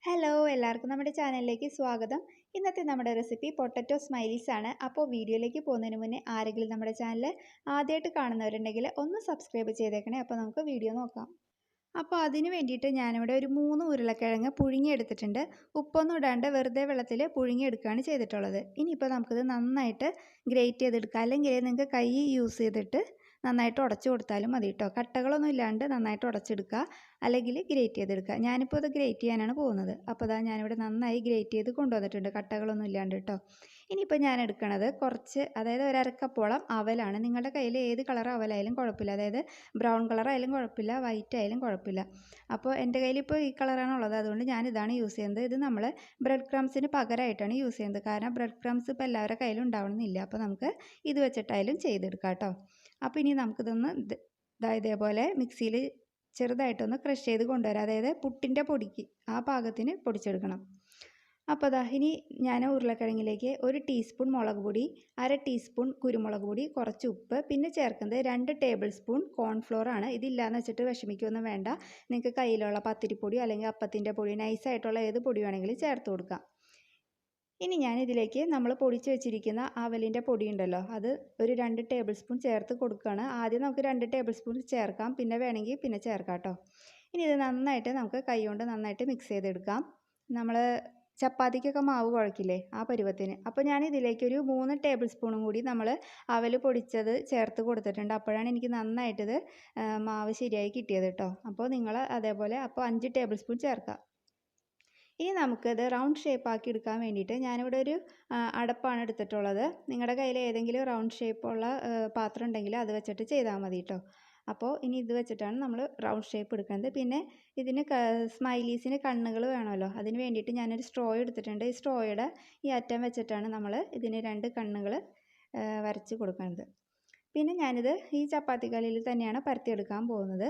Hello എല്ലാവർക്കും നമ്മുടെ ചാനലിലേക്ക് സ്വാഗതം. ഇന്നത്തെ നമ്മുടെ റെസിപ്പി പൊട്ടറ്റോ സ്മൈലീസ് ആണ്. അപ്പോൾ വീഡിയോയിലേക്ക് പോകുന്നതിന് മുന്നേ ആരെങ്കിലും നമ്മുടെ ചാനൽ ആദ്യമായിട്ട് കാണുന്നവരുണ്ടെങ്കിൽ ഒന്ന് സബ്സ്ക്രൈബ് ചെയ്തേക്കണേ. അപ്പോൾ നമുക്ക് വീഡിയോ നോക്കാം. അപ്പോൾ അതിന് വേണ്ടിയിട്ട് ഞാനിവിടെ ഒരു 3 ഉരുളക്കിഴങ്ങ് പുഴുങ്ങിയെടുത്തിട്ടുണ്ട്. ഉപ്പൊന്നും ഇടാണ്ട് വെറുതെ വെള്ളത്തിൽ പുഴുങ്ങിയെടുക്കുകയാണ് ചെയ്തിട്ടുള്ളത്. ഇനിയിപ്പോൾ നമുക്കിത് നന്നായിട്ട് ഗ്രേറ്റ് ചെയ്തെടുക്കാം. അല്ലെങ്കിൽ നിങ്ങൾക്ക് കൈ യൂസ് ചെയ്തിട്ട് നന്നായിട്ട് ഉടച്ചു കൊടുത്താലും മതി കേട്ടോ. കട്ടകളൊന്നും ഇല്ലാണ്ട് നന്നായിട്ട് ഉടച്ചെടുക്കുക, അല്ലെങ്കിൽ ഗ്രേറ്റ് ചെയ്തെടുക്കുക. ഞാനിപ്പോൾ ഇത് ഗ്രേറ്റ് ചെയ്യാനാണ് പോകുന്നത്. അപ്പോൾ അതാ ഞാനിവിടെ നന്നായി ഗ്രേറ്റ് ചെയ്ത് കൊണ്ടുവന്നിട്ടുണ്ട്, കട്ടകളൊന്നും ഇല്ലാണ്ട് കേട്ടോ. ഇനിയിപ്പോൾ ഞാൻ എടുക്കുന്നത് കുറച്ച്, അതായത് ഒരു അരക്കപ്പോളം അവലാണ്. നിങ്ങളുടെ കയ്യിൽ ഏത് കളർ അവലായാലും കുഴപ്പമില്ല, അതായത് ബ്രൗൺ കളർ ആയാലും കുഴപ്പമില്ല, വൈറ്റ് ആയാലും കുഴപ്പമില്ല. അപ്പോൾ എൻ്റെ കയ്യിലിപ്പോൾ ഈ കളറാണ് ഉള്ളത്, അതുകൊണ്ട് ഞാനിതാണ് യൂസ് ചെയ്യുന്നത്. ഇത് നമ്മൾ ബ്രെഡ് ക്രംസിന് പകരമായിട്ടാണ് യൂസ് ചെയ്യുന്നത്. കാരണം ബ്രെഡ് ക്രംസ് ഇപ്പോൾ എല്ലാവരുടെ കയ്യിലും ഉണ്ടാവണമെന്നില്ല. അപ്പോൾ നമുക്ക് ഇത് വെച്ചിട്ടായാലും ചെയ്തെടുക്കാം കേട്ടോ. അപ്പോൾ ഇനി നമുക്കിതൊന്ന് ഇതേപോലെ മിക്സിയിൽ ചെറുതായിട്ടൊന്ന് ക്രഷ് ചെയ്ത് കൊണ്ടുവരാം. അതായത് പുട്ടിൻ്റെ പൊടിക്ക് ആ പാകത്തിന് പൊടിച്ചെടുക്കണം. അപ്പോൾ അതാ ഇനി ഞാൻ ഉരുളക്കിഴങ്ങിലേക്ക് 1 ടീസ്പൂൺ മുളക് പൊടി, 1/2 ടീസ്പൂൺ കുരുമുളക് പൊടി, കുറച്ച് ഉപ്പ്, പിന്നെ ചേർക്കുന്നത് 2 ടേബിൾ സ്പൂൺ കോൺഫ്ലോർ ആണ്. ഇതില്ലാന്ന് വെച്ചിട്ട് വിഷമിക്കൊന്നും വേണ്ട. നിങ്ങൾക്ക് കയ്യിലുള്ള പത്തിരിപ്പൊടി അല്ലെങ്കിൽ അപ്പത്തിൻ്റെ പൊടി, നൈസായിട്ടുള്ള ഏത് പൊടി വേണമെങ്കിലും ചേർത്ത് കൊടുക്കാം. ഇനി ഞാനിതിലേക്ക് നമ്മൾ പൊടിച്ച് വെച്ചിരിക്കുന്ന അവലിൻ്റെ പൊടി ഉണ്ടല്ലോ, അത് ഒരു 2 ടേബിൾ സ്പൂൺ ചേർത്ത് കൊടുക്കുകയാണ്. ആദ്യം നമുക്ക് 2 ടേബിൾ സ്പൂൺ ചേർക്കാം, പിന്നെ വേണമെങ്കിൽ പിന്നെ ചേർക്കാം കേട്ടോ. ഇനി ഇത് നന്നായിട്ട് നമുക്ക് കൈ കൊണ്ട് നന്നായിട്ട് മിക്സ് ചെയ്തെടുക്കാം. നമ്മൾ ചപ്പാത്തിക്കൊക്കെ മാവ് കുഴക്കില്ലേ, ആ പരുവത്തിന്. അപ്പോൾ ഞാൻ ഇതിലേക്കൊരു 3 ടേബിൾ സ്പൂണും കൂടി നമ്മൾ അവൽ പൊടിച്ചത് ചേർത്ത് കൊടുത്തിട്ടുണ്ട്. അപ്പോഴാണ് എനിക്ക് നന്നായിട്ടിത് മാവ് ശരിയായി കിട്ടിയത് കേട്ടോ. അപ്പോൾ നിങ്ങൾ അതേപോലെ അപ്പോൾ 5 ടേബിൾ സ്പൂൺ ചേർക്കാം. ഇനി നമുക്കത് റൗണ്ട് ഷേപ്പ് ആക്കി എടുക്കാൻ വേണ്ടിയിട്ട് ഞാനിവിടെ ഒരു അടപ്പാണ് എടുത്തിട്ടുള്ളത്. നിങ്ങളുടെ കയ്യിൽ ഏതെങ്കിലും റൗണ്ട് ഷേപ്പുള്ള പാത്രം ഉണ്ടെങ്കിൽ അത് വെച്ചിട്ട് ചെയ്താൽ മതി കേട്ടോ. അപ്പോൾ ഇനി ഇത് വെച്ചിട്ടാണ് നമ്മൾ റൗണ്ട് ഷേപ്പ് എടുക്കുന്നത്. പിന്നെ ഇതിന് സ്മൈലീസിന് കണ്ണുകൾ വേണമല്ലോ, അതിന് വേണ്ടിയിട്ട് ഞാനൊരു സ്ട്രോ എടുത്തിട്ടുണ്ട്. ഈ സ്ട്രോയുടെ ഈ അറ്റം വെച്ചിട്ടാണ് നമ്മൾ ഇതിന് 2 കണ്ണുകൾ വരച്ച് കൊടുക്കുന്നത്. പിന്നെ ഞാനിത് ഈ ചപ്പാത്തിക്കല്ലിൽ തന്നെയാണ് പരത്തിയെടുക്കാൻ പോകുന്നത്.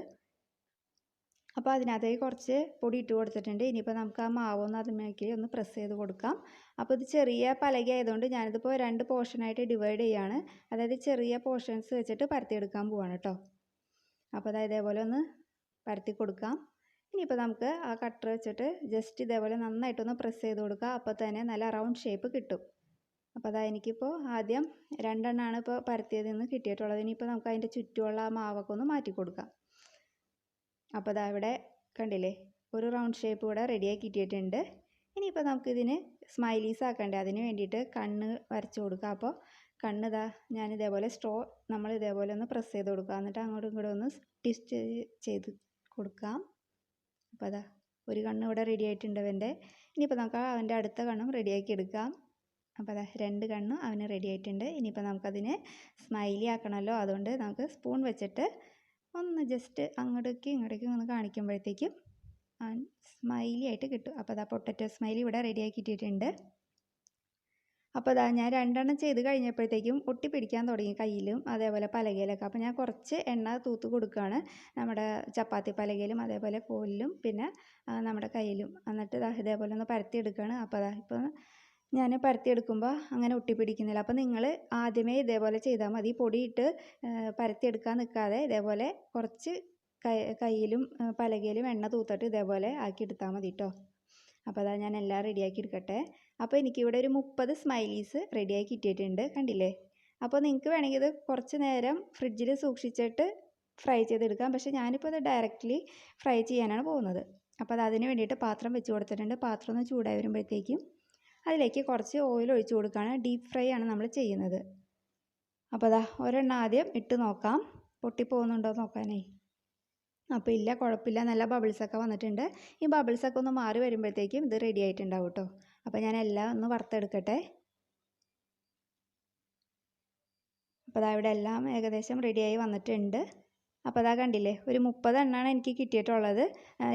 അപ്പോൾ അതിനകത്തേക്ക് കുറച്ച് പൊടി ഇട്ട് കൊടുത്തിട്ടുണ്ട്. ഇനിയിപ്പോൾ നമുക്ക് ആ മാവൊന്ന് അതിലേക്ക് ഒന്ന് പ്രസ് ചെയ്ത് കൊടുക്കാം. അപ്പോൾ ഇത് ചെറിയ പലക ആയതുകൊണ്ട് ഞാനിതിപ്പോൾ 2 പോർഷനായിട്ട് ഡിവൈഡ് ചെയ്യുകയാണ്. അതായത് ചെറിയ പോർഷൻസ് വെച്ചിട്ട് പരത്തിയെടുക്കാൻ പോവാണ് കേട്ടോ. അപ്പോൾ അതായത് ഇതേപോലെ ഒന്ന് പരത്തി കൊടുക്കാം. ഇനിയിപ്പോൾ നമുക്ക് ആ കട്ടർ വെച്ചിട്ട് ജസ്റ്റ് ഇതേപോലെ നന്നായിട്ടൊന്ന് പ്രസ് ചെയ്ത് കൊടുക്കുക. അപ്പോൾ തന്നെ നല്ല റൗണ്ട് ഷേപ്പ് കിട്ടും. അപ്പോൾ അതാ എനിക്കിപ്പോൾ ആദ്യം 2 എണ്ണമാണ് ഇപ്പോൾ പരത്തിയതിൽ നിന്ന് കിട്ടിയിട്ടുള്ളത്. ഇനിയിപ്പോൾ നമുക്ക് അതിൻ്റെ ചുറ്റുമുള്ള ആ മാവൊക്കെ ഒന്ന് മാറ്റി കൊടുക്കാം. അപ്പോൾ അതാ ഇവിടെ കണ്ടില്ലേ, ഒരു റൗണ്ട് ഷേപ്പ് ഇവിടെ റെഡിയാക്കി കിട്ടിയിട്ടുണ്ട്. ഇനിയിപ്പോൾ നമുക്കിതിന് സ്മൈലീസ് ആക്കണ്ടേ, അതിന് വേണ്ടിയിട്ട് കണ്ണ് വരച്ച് കൊടുക്കുക. അപ്പോൾ കണ്ണ് ഇതാ ഞാൻ ഇതേപോലെ സ്ട്രോ നമ്മൾ ഇതേപോലെ ഒന്ന് പ്രസ് ചെയ്ത് കൊടുക്കുക. എന്നിട്ട് അങ്ങോട്ടും ഇങ്ങോട്ടും ഒന്ന് ട്വിസ്റ്റ് ചെയ്ത് കൊടുക്കാം. അപ്പോൾ അതാ ഒരു കണ്ണ് ഇവിടെ റെഡി ആയിട്ടുണ്ട് അവൻ്റെ. ഇനിയിപ്പോൾ നമുക്ക് അവൻ്റെ അടുത്ത കണ്ണും റെഡിയാക്കി എടുക്കാം. അപ്പോൾ അതാ 2 കണ്ണും അവന് റെഡി ആയിട്ടുണ്ട്. ഇനിയിപ്പോൾ നമുക്കതിനെ സ്മൈലി ആക്കണമല്ലോ, അതുകൊണ്ട് നമുക്ക് സ്പൂൺ വെച്ചിട്ട് ഒന്ന് ജസ്റ്റ് ഇങ്ങോട്ടേക്കും ഒന്ന് കാണിക്കുമ്പോഴത്തേക്കും സ്മൈലി ആയിട്ട് കിട്ടും. അപ്പോൾ അതാ പൊട്ടറ്റോ സ്മൈലി ഇവിടെ റെഡിയാക്കിയിട്ടുണ്ട്. അപ്പോൾ അതാ ഞാൻ 2 എണ്ണം ചെയ്ത് കഴിഞ്ഞപ്പോഴത്തേക്കും ഒട്ടിപ്പിടിക്കാൻ തുടങ്ങി കയ്യിലും അതേപോലെ പലകയിലൊക്കെ. അപ്പോൾ ഞാൻ കുറച്ച് എണ്ണ തൂത്ത് കൊടുക്കുകയാണ് നമ്മുടെ ചപ്പാത്തി പലകയിലും അതേപോലെ കോലിലും പിന്നെ നമ്മുടെ കയ്യിലും. എന്നിട്ട് ഇതേപോലെ ഒന്ന് പരത്തിയെടുക്കുകയാണ്. അപ്പോൾ അതാ ഇപ്പോൾ ഞാൻ പരത്തിയെടുക്കുമ്പോൾ അങ്ങനെ ഒട്ടിപ്പിടിക്കുന്നില്ല. അപ്പോൾ നിങ്ങൾ ആദ്യമേ ഇതേപോലെ ചെയ്താൽ മതി. പൊടിയിട്ട് പരത്തിയെടുക്കാൻ നിൽക്കാതെ ഇതേപോലെ കുറച്ച് കയ്യിലും പലകയിലും എണ്ണ തൂത്തിട്ട് ഇതേപോലെ ആക്കിയെടുത്താൽ മതി കേട്ടോ. അപ്പോൾ അതാ ഞാൻ എല്ലാം റെഡിയാക്കി എടുക്കട്ടെ. അപ്പോൾ എനിക്കിവിടെ ഒരു 30 സ്മൈലീസ് റെഡിയാക്കി കിട്ടിയിട്ടുണ്ട്, കണ്ടില്ലേ. അപ്പോൾ നിങ്ങൾക്ക് വേണമെങ്കിൽ ഇത് കുറച്ച് നേരം ഫ്രിഡ്ജിൽ സൂക്ഷിച്ചിട്ട് ഫ്രൈ ചെയ്തെടുക്കാം. പക്ഷേ ഞാനിപ്പോൾ ഇത് ഡയറക്റ്റ്ലി ഫ്രൈ ചെയ്യാനാണ് പോകുന്നത്. അപ്പോൾ അത് അതിന് വേണ്ടിയിട്ട് പാത്രം വെച്ച് കൊടുത്തിട്ടുണ്ട്. പാത്രം ഒന്ന് ചൂടായി വരുമ്പോഴത്തേക്കും അതിലേക്ക് കുറച്ച് ഓയിൽ ഒഴിച്ച് കൊടുക്കുകയാണ്. ഡീപ്പ് ഫ്രൈ ആണ് നമ്മൾ ചെയ്യുന്നത്. അപ്പോൾ അതാ ഒരെണ്ണം ആദ്യം ഇട്ട് നോക്കാം, പൊട്ടിപ്പോകുന്നുണ്ടോ നോക്കാനേ. അപ്പോൾ ഇല്ല, കുഴപ്പമില്ല, നല്ല ബബിൾസൊക്കെ വന്നിട്ടുണ്ട്. ഈ ബബിൾസൊക്കെ ഒന്ന് മാറി വരുമ്പോഴത്തേക്കും ഇത് റെഡി ആയിട്ടുണ്ടാവും കേട്ടോ. അപ്പോൾ ഞാൻ എല്ലാം ഒന്ന് വറുത്തെടുക്കട്ടെ. അപ്പോൾ അതാ ഇവിടെ എല്ലാം ഏകദേശം റെഡിയായി വന്നിട്ടുണ്ട്. അപ്പോൾ അതാ കണ്ടില്ലേ, ഒരു 30 എണ്ണമാണ് എനിക്ക് കിട്ടിയിട്ടുള്ളത്.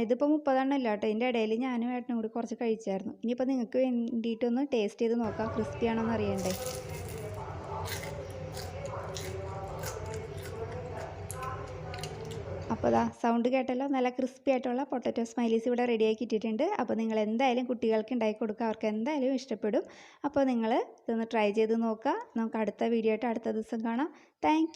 ഇതിപ്പോൾ 30 എണ്ണം ഇല്ല കേട്ടോ, ഇതിൻ്റെ ഇടയിൽ ഞാനും ഏട്ടനും കൂടി കുറച്ച് കഴിച്ചായിരുന്നു. ഇനിയിപ്പോൾ നിങ്ങൾക്ക് വേണ്ടിയിട്ടൊന്ന് ടേസ്റ്റ് ചെയ്ത് നോക്കാം, ക്രിസ്പി ആണോ എന്ന് അറിയണ്ടേ. അപ്പോൾ അതാ സൗണ്ട് കേട്ടല്ലോ, നല്ല ക്രിസ്പി ആയിട്ടുള്ള പൊട്ടറ്റോ സ്മൈലീസ് ഇവിടെ റെഡിയാക്കി ഇട്ടിട്ടുണ്ട്. അപ്പോൾ നിങ്ങൾ എന്തായാലും കുട്ടികൾക്ക് ഉണ്ടാക്കി കൊടുക്കുക, അവർക്ക് എന്തായാലും ഇഷ്ടപ്പെടും. അപ്പോൾ നിങ്ങൾ ഇതൊന്ന് ട്രൈ ചെയ്ത് നോക്കുക. നമുക്ക് അടുത്ത വീഡിയോ ആയിട്ട് അടുത്ത ദിവസം കാണാം. താങ്ക്